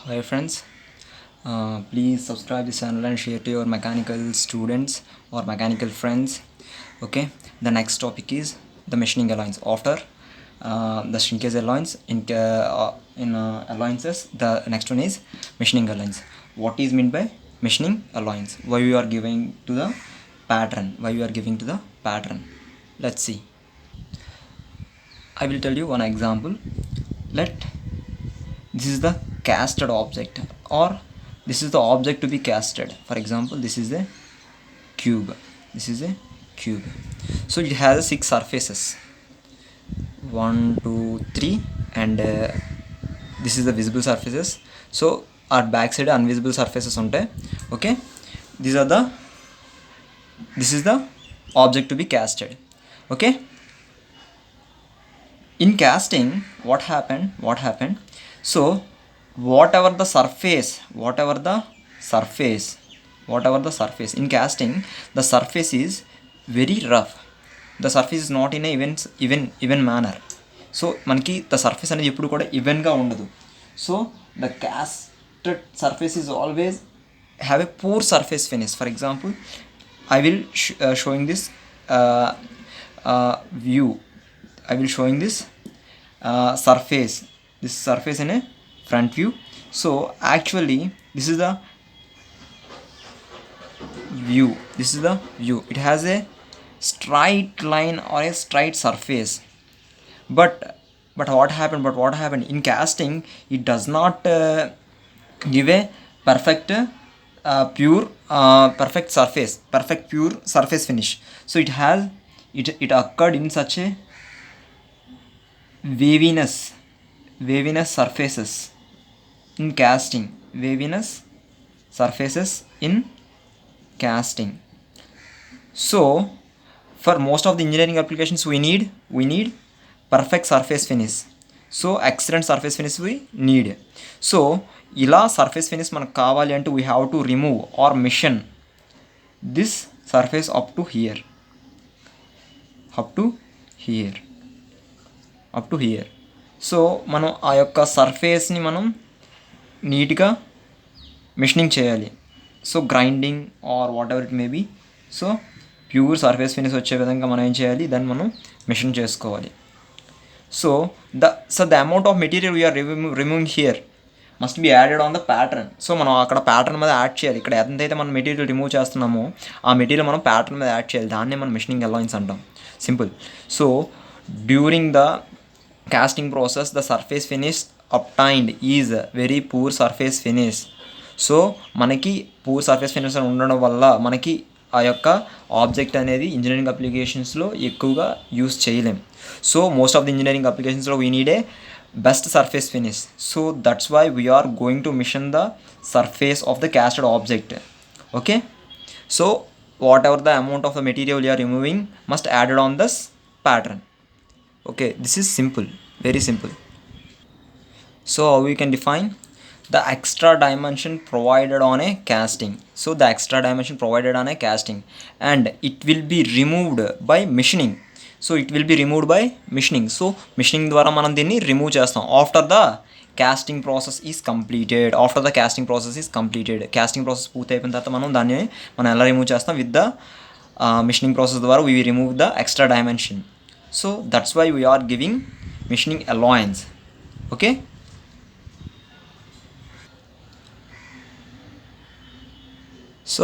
Hi friends, please subscribe this channel and share to your mechanical students or mechanical friends. Okay, the next topic is the machining alloys. After the shrinkage alloys in alloyances, the next one is machining alloys. What is meant by machining alloys? Why we are giving to the pattern? Why we are giving to the pattern? Let's see. I will tell you one example. Let this is the casted object, or this is the object to be casted. For example, this is a cube. This is a cube. So it has six surfaces, 1 2 3, and this is the visible surfaces. So our backside invisible surfaces unte. Okay, these are the this is the object to be casted. Okay, in casting, what happened, so whatever the surface in casting, the surface is very rough. The surface is not in a even manner. So మనకి the surface అనేది ఎప్పుడు కూడా ఈవెన్గా ఉండదు. So the casted surface is always have a poor surface finish. For example, I will showing this view. I will showing this surface in a front view. So actually this is the view. It has a straight line or a straight surface. But what happened in casting, it does not give a perfect pure surface finish. So it occurred in such a waviness surfaces in casting. So for most of the engineering applications we need perfect surface finish. So excellent surface finish we need. So ila surface finish manaku kavali ante we have to remove or machine this surface up to here. So మనం ఆ యొక్క సర్ఫేస్ని మనం నీట్గా machining చేయాలి. So grinding are what ever it may be. So pure surface finish వచ్చే విధంగా మనం ఏం చేయాలి, దాన్ని మనం మెషిన్ చేసుకోవాలి. So the amount of material we are removing here must be added on the pattern. So మనం అక్కడ ప్యాటర్న్ మీద యాడ్ చేయాలి. ఇక్కడ ఎంతైతే మనం మెటీరియల్ రిమూవ్ చేస్తున్నామో ఆ మెటీరియల్ మనం ప్యాటర్న్ మీద యాడ్ చేయాలి. దాన్నే మనం మెషినింగ్ అలౌన్స్ అంటాం. Simple. So during the casting process, the surface finish obtained is very poor surface finish. So మనకి పూర్ సర్ఫేస్ ఫినిష్ ఉండడం వల్ల మనకి ఆ యొక్క ఆబ్జెక్ట్ అనేది ఇంజనీరింగ్ అప్లికేషన్స్లో ఎక్కువగా యూస్ చేయలేం. So most of the engineering అప్లికేషన్స్లో we need a best surface finish. So that's why we are going to machine the surface of the casted object. Okay, so whatever the amount of the material you are removing must added on this pattern. Okay, this is simple, very simple. So how we can define the extra dimension provided on a casting. So the extra dimension provided on a casting, and it will be removed by machining. So it will be removed by machining. So machining ద్వారా మనం దీన్ని remove చేస్తాం after the casting process is completed. Casting process పూర్తి అయిపోయిన తర్వాత మనం ఎలా remove చేస్తాం, విత్ ద machining process ద్వారా we remove the extra dimension. So that's why we are giving machining allowance. Okay, so